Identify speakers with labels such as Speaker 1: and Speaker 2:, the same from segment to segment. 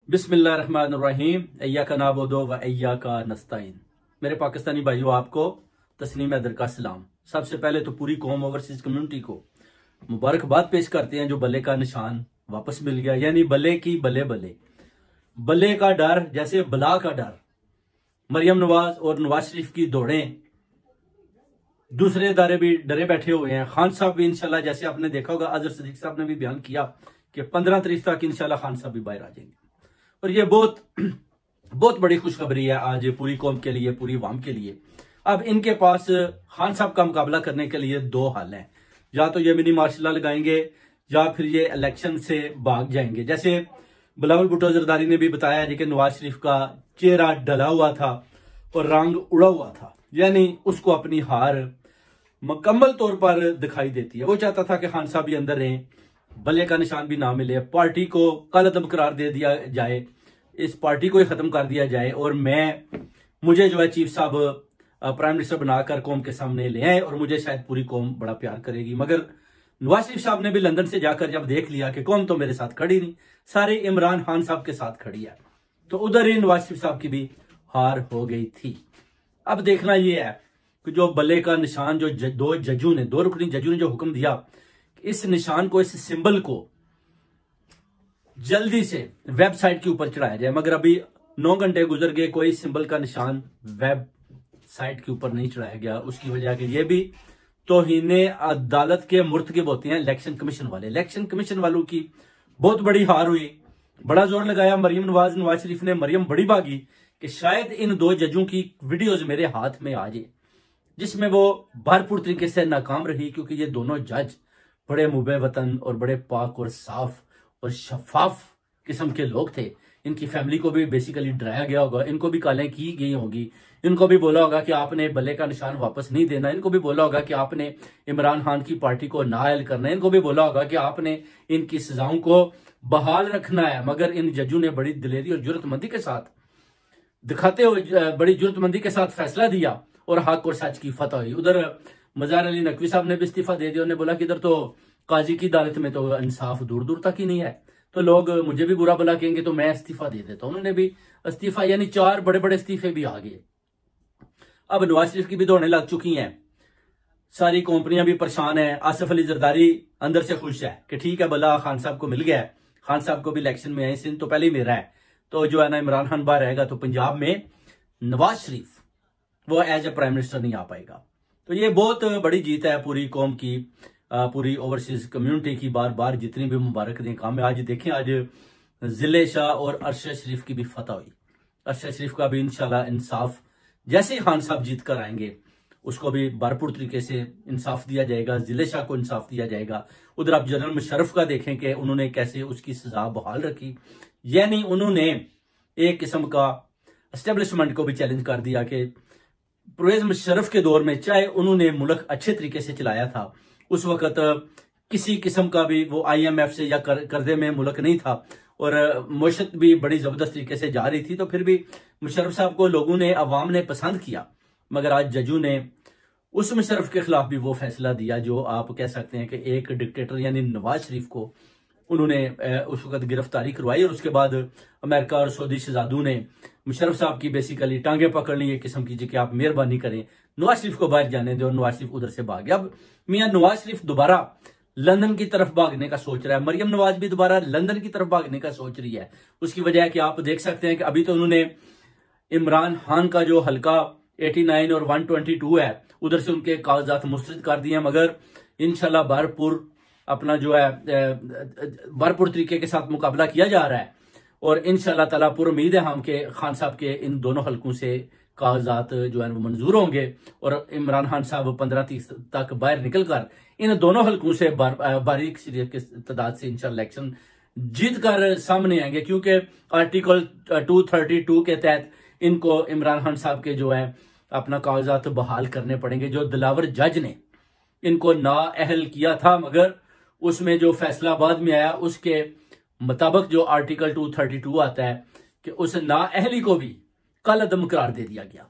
Speaker 1: बिस्मिल्लाहिर्रहमानिर्रहीम इय्याका नअबुदु व इय्याका नस्तईन। मेरे पाकिस्तानी भाइयों, आपको तस्लीम हैदर का सलाम। सबसे पहले तो पूरी कौम ओवरसीज कम्युनिटी को मुबारकबाद पेश करते हैं जो बल्ले का निशान वापस मिल गया, यानी बल्ले की बल्ले बल्ले बल्ले का डर जैसे बला का डर। मरियम नवाज और नवाज शरीफ की दौड़ें, दूसरे इदारे भी डरे बैठे हुए हैं। खान साहब भी इंशाल्लाह, जैसे आपने देखा होगा, अजहर सिद्दीक साहब ने भी बयान किया कि 15 तारीख तक इंशाल्लाह खान साहब भी बाहर आ जाएंगे। और ये बहुत बड़ी खुशखबरी है आज पूरी कौम के लिए, पूरी अवाम के लिए। अब इनके पास खान साहब का मुकाबला करने के लिए दो हल हैं, या तो ये मिनी मार्शल लॉ लगाएंगे या फिर ये इलेक्शन से भाग जाएंगे। जैसे बिलावल भुट्टो जरदारी ने भी बताया है कि नवाज शरीफ का चेहरा डला हुआ था और रंग उड़ा हुआ था, यानी उसको अपनी हार मुकम्मल तौर पर दिखाई देती है। वो चाहता था कि खान साहब भी अंदर रहें, बल्ले का निशान भी ना मिले, पार्टी को कलअदम करार दे दिया जाए, इस पार्टी को ही खत्म कर दिया जाए और मुझे जो है चीफ साहब प्राइम मिनिस्टर बनाकर कौम के सामने ले आए और मुझे शायद पूरी कौम बड़ा प्यार करेगी। मगर नवाज शरीफ साहब ने भी लंदन से जाकर जब देख लिया कि कौम तो मेरे साथ खड़ी नहीं, सारे इमरान खान साहब के साथ खड़ी है, तो उधर ही नवाज शरीफ साहब की भी हार हो गई थी। अब देखना यह है कि जो बल्ले का निशान जो दो रुकनी जजों ने जो हुक्म दिया, इस निशान को, इस सिंबल को जल्दी से वेबसाइट के ऊपर चढ़ाया जाए। मगर अभी 9 घंटे गुजर गए, कोई सिंबल का निशान वेबसाइट के ऊपर नहीं चढ़ाया गया। उसकी वजह कि ये भी तौहीने अदालत के मुर्तकिब होते हैं इलेक्शन कमीशन वाले। इलेक्शन कमीशन वालों की बहुत बड़ी हार हुई, बड़ा जोर लगाया नवाज शरीफ ने, मरियम बड़ी भागी कि शायद इन दो जजों की वीडियोज मेरे हाथ में आ जाए, जिसमें वो भरपूर तरीके से नाकाम रही, क्योंकि ये दोनों जज बड़े मुबे वतन और बड़े पाक और साफ और शफाफ किस्म के लोग थे। इनकी फैमिली को भी बेसिकली डराया गया होगा, इनको भी कालें की गई होंगी, इनको भी बोला होगा कि आपने बल्ले का निशान वापस नहीं देना, इनको भी बोला होगा कि आपने इमरान खान की पार्टी को नाअहल करना है, इनको भी बोला होगा कि आपने इनकी सजाओं को बहाल रखना है। मगर इन जजों ने बड़ी दिलेरी और जुर्रतमंदी के साथ दिखाते हुए बड़ी जुर्रतमंदी के साथ फैसला दिया और हक और सच की फतह हुई। उधर मजार अली नकवी साहब ने भी इस्तीफा दे दिया। उन्होंने बोला कि इधर तो काजी की अदालत में तो इंसाफ दूर दूर तक ही नहीं है, तो लोग मुझे भी बुरा भला कहेंगे, तो मैं इस्तीफा दे देता हूं। उन्होंने भी इस्तीफा, यानी 4 बड़े बड़े इस्तीफे भी आ गए। अब नवाज शरीफ की भी दौड़ें लग चुकी हैं, सारी कंपनियां भी परेशान है। आसिफ अली जरदारी अंदर से खुश है कि ठीक है, भला खान साहब को मिल गया है, खान साहब को भी इलेक्शन में आए, सिंध तो पहले ही मेरा है, तो जो है ना इमरान खान बाहर रहेगा तो पंजाब में नवाज शरीफ वो एज ए प्राइम मिनिस्टर नहीं आ पाएगा। तो ये बहुत बड़ी जीत है पूरी कौम की, पूरी ओवरसीज कम्युनिटी की। बार बार जितनी भी मुबारक दें काम है। आज देखें, आज जिले शाह और अरशद शरीफ की भी फतह हुई। अरशद शरीफ का भी इंशाल्लाह इंसाफ, जैसे ही खान साहब जीत कर आएंगे उसको भी भरपूर तरीके से इंसाफ दिया जाएगा, जिले शाह को इंसाफ दिया जाएगा। उधर आप जनरल मुशर्रफ का देखें कि उन्होंने कैसे उसकी सजा बहाल रखी, यानी उन्होंने एक किस्म का एस्टेब्लिशमेंट को भी चैलेंज कर दिया कि परवेज मुशर्रफ के दौर में, चाहे उन्होंने मुल्क अच्छे तरीके से चलाया था, उस वक्त किसी किस्म का भी वो IMF से या कर्जे में मुल्क नहीं था और मशत भी बड़ी जबरदस्त तरीके से जा रही थी, तो फिर भी मुशर्रफ साहब को लोगों ने, अवाम ने पसंद किया। मगर आज जजों ने उस मुशर्रफ के खिलाफ भी वो फैसला दिया जो आप कह सकते हैं कि एक डिक्टेटर यानी नवाज शरीफ को उन्होंने उस वक्त गिरफ्तारी करवाई और उसके बाद अमेरिका और सऊदी शहजादों ने मुशर्रफ साहब की बेसिकली टांगे पकड़ ली, एक किस्म की कि आप मेहरबानी करें, नवाज शरीफ को बाहर जाने दें, और नवाज शरीफ उधर से भाग गया। अब मियां नवाज शरीफ दोबारा लंदन की तरफ भागने का सोच रहा है, मरियम नवाज भी दोबारा लंदन की तरफ भागने का सोच रही है। उसकी वजह है कि आप देख सकते हैं कि अभी तो उन्होंने इमरान खान का जो हल्का 89 और 122 है, उधर से उनके कागजात मुस्तरद कर दिए हैं। मगर इंशाल्लाह भरपूर अपना जो है भरपूर तरीके के साथ मुकाबला किया जा रहा है और इंशाल्लाह ताला पूरी उम्मीद है हम के खान साहब के इन दोनों हलकों से कागजात जो है वो मंजूर होंगे और इमरान खान साहब 15 तक बाहर निकलकर इन दोनों हलकों से बारीक शरीफ की तादाद से इंशाल्लाह इलेक्शन जीत कर सामने आएंगे, क्योंकि आर्टिकल 232 के तहत इनको इमरान खान साहब के जो है अपना कागजात बहाल करने पड़ेंगे। जो दिलावर जज ने इनको नाअहल किया था, मगर उसमें जो फैसला बाद में आया उसके मुताबिक जो आर्टिकल 232 आता है कि उस नाअहली को भी कलअदम करार दे दिया गया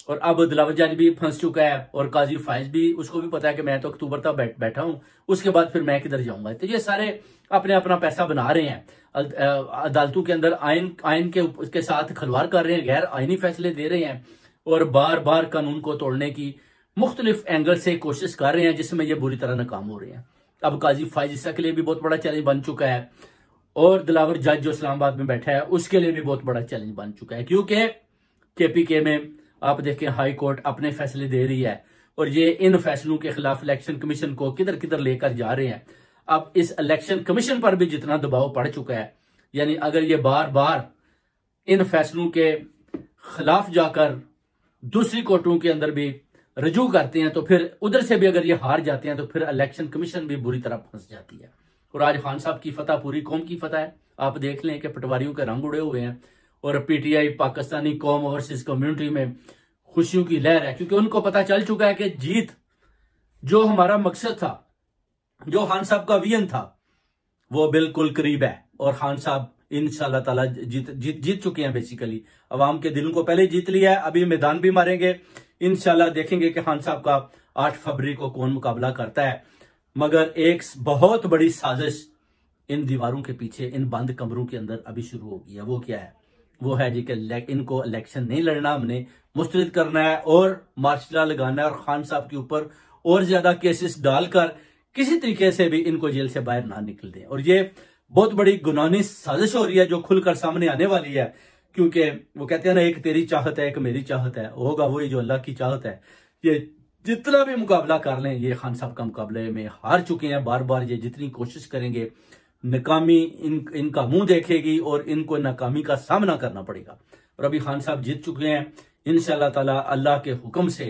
Speaker 1: और अब दिलावर जज भी फंस चुका है और काजी फाइज भी, उसको भी पता है कि मैं तो अक्टूबर तक बैठा हूं, उसके बाद फिर मैं किधर जाऊंगा। तो ये सारे अपने अपना पैसा बना रहे हैं, अदालतों के अंदर आइन के साथ खिलवाड़ कर रहे हैं, गैर आइनी फैसले दे रहे हैं और बार बार कानून को तोड़ने की मुख्तलिफ एंगल से कोशिश कर रहे हैं, जिसमें ये बुरी तरह नाकाम हो रहे हैं। अब काजी फाइज के लिए भी बहुत बड़ा चैलेंज बन चुका है और दिलावर जज जो इस्लामाबाद में बैठा है उसके लिए भी बहुत बड़ा चैलेंज बन चुका है, क्योंकि KPK में आप देखें हाई कोर्ट अपने फैसले दे रही है और ये इन फैसलों के खिलाफ इलेक्शन कमीशन को किधर किधर लेकर जा रहे हैं। अब इस इलेक्शन कमीशन पर भी जितना दबाव पड़ चुका है, यानी अगर ये बार बार इन फैसलों के खिलाफ जाकर दूसरी कोर्टों के अंदर भी रजू करते हैं तो फिर उधर से भी अगर ये हार जाते हैं तो फिर इलेक्शन कमीशन भी बुरी तरह फंस जाती है। और आज खान साहब की फतह पूरी कौम की फतह है। आप देख लें कि पटवारियों के रंग उड़े हुए हैं और PTI पाकिस्तानी कौम ओवरसीज कम्युनिटी में खुशियों की लहर है, क्योंकि उनको पता चल चुका है कि जीत जो हमारा मकसद था, जो खान साहब का विजन था, वो बिल्कुल करीब है और खान साहब इंशाल्लाह ताला जीत चुके हैं। बेसिकली अवाम के दिलों को पहले जीत लिया है, अभी मैदान भी मारेंगे। इंशाल्लाह देखेंगे कि खान साहब का 8 फरवरी को कौन मुकाबला करता है। मगर एक बहुत बड़ी साजिश इन दीवारों के पीछे, इन बंद कमरों के अंदर अभी शुरू हो गई है। वो क्या है? वो है जी कि इनको इलेक्शन नहीं लड़ना, हमने मुस्तरद करना है और मार्शल लॉ लगाना है और खान साहब के ऊपर और ज्यादा केसेस डालकर किसी तरीके से भी इनको जेल से बाहर ना निकल दें। और ये बहुत बड़ी गुनानी साजिश हो रही है जो खुलकर सामने आने वाली है, क्योंकि वो कहते हैं ना, एक तेरी चाहत है एक मेरी चाहत है, होगा वही जो अल्लाह की चाहत है। ये जितना भी मुकाबला कर लें, ये खान साहब का मुकाबले में हार चुके हैं। बार बार ये जितनी कोशिश करेंगे नाकामी इनका मुंह देखेगी और इनको नाकामी का सामना करना पड़ेगा। और अभी खान साहब जीत चुके हैं। इंशाल्लाह ताला अल्लाह के हुक्म से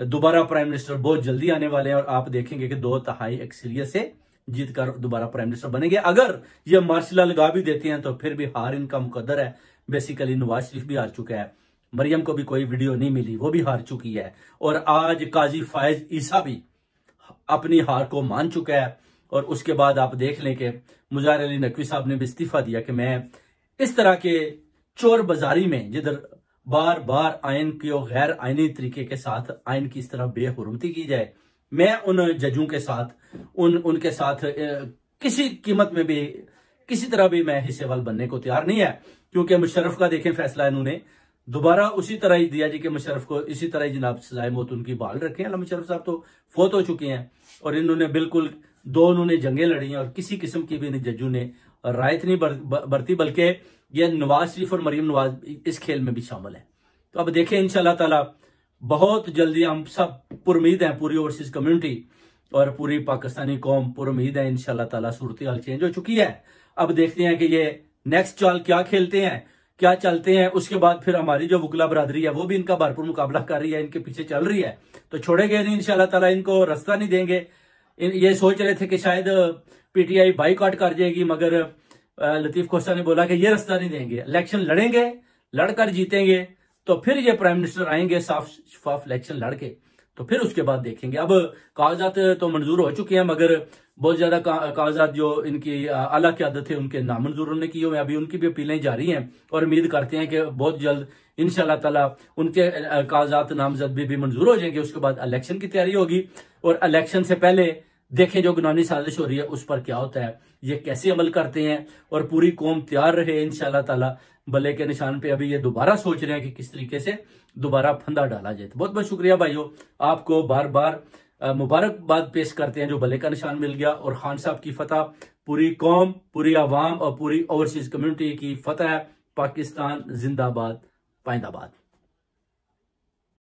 Speaker 1: दोबारा प्राइम मिनिस्टर बहुत जल्दी आने वाले हैं और आप देखेंगे कि 2/3 अक्सरियत से जीत कर दोबारा प्राइम मिनिस्टर बनेंगे। अगर ये मार्शल लॉ लगा भी देते हैं तो फिर भी हार इनका मुकद्दर है। बेसिकली नवाज शरीफ भी हार चुका है, मरियम को भी कोई वीडियो नहीं मिली, वो भी हार चुकी है और आज काजी फायज ईसा भी अपनी हार को मान चुका है। और उसके बाद आप देख लें कि मुजाहिर अली नकवी साहब ने भी इस्तीफा दिया कि मैं इस तरह के चोर बाजारी में, जिधर बार बार आइन की और गैर आइनी तरीके के साथ आइन की इस तरह बेहुरमती की जाए, मैं उन जजों के साथ उनके साथ किसी कीमत में भी किसी तरह भी मैं हिस्सेवाल बनने को तैयार नहीं है। क्योंकि मुशर्रफ का देखें फैसला इन्होंने दोबारा उसी तरह ही दिया जी कि मुशर्रफ को इसी तरह ही जनाब सजाए मौत उनकी बहाल रखें। अल्लाह मुशर्रफ साहब तो फौत हो चुके हैं और इन्होंने बिल्कुल उन्होंने जंगें लड़ी हैं और किसी किस्म की भी जजों ने रायत नहीं बरती, बल्कि यह नवाज शरीफ और मरियम नवाज इस खेल में भी शामिल है। तो अब देखें इंशाल्लाह ताला बहुत जल्दी हम सब पुरुमीद हैं, पूरी ओवरसीज कम्युनिटी और पूरी पाकिस्तानी कौम पुरुमीद है इंशाल्लाह ताला सूरत हाल चेंज हो चुकी है। अब देखते हैं कि ये नेक्स्ट चाल क्या खेलते हैं, क्या चलते हैं। उसके बाद फिर हमारी जो वकला बरादरी है वो भी इनका भरपूर मुकाबला कर रही है, इनके पीछे चल रही है, तो छोड़ेंगे नहीं इंशाल्लाह ताला, इनको रास्ता नहीं देंगे। ये सोच रहे थे कि शायद PTI बाइकआउट कर जाएगी, मगर लतीफ खोसा ने बोला कि ये रास्ता नहीं देंगे, इलेक्शन लड़ेंगे, लड़कर जीतेंगे तो फिर ये प्राइम मिनिस्टर आएंगे साफ शफाफ इलेक्शन लड़के, तो फिर उसके बाद देखेंगे। अब कागजात तो मंजूर हो चुके हैं, मगर बहुत ज्यादा कागजात जो इनकी आला क़यादत है उनके नामंजूर उन्होंने किए हुए, अभी उनकी भी अपीलें जारी हैं और उम्मीद करते हैं कि बहुत जल्द इंशाल्लाह ताला उनके कागजात नामजद भी मंजूर हो जाएंगे। उसके बाद इलेक्शन की तैयारी होगी और इलेक्शन से पहले देखें जो गुनानी साजिश हो रही है उस पर क्या होता है, ये कैसे अमल करते हैं और पूरी कौम तैयार रहे इंशाल्लाह ताला भले के निशान पे। अभी ये दोबारा सोच रहे हैं कि किस तरीके से दोबारा फंदा डाला जाए। तो बहुत बहुत शुक्रिया भाइयों, आपको बार बार मुबारकबाद पेश करते हैं जो भले का निशान मिल गया और खान साहब की फतह पूरी कौम, पूरी आवाम और पूरी ओवरसीज कम्युनिटी की फतह है। पाकिस्तान जिंदाबाद, पाइंदाबाद।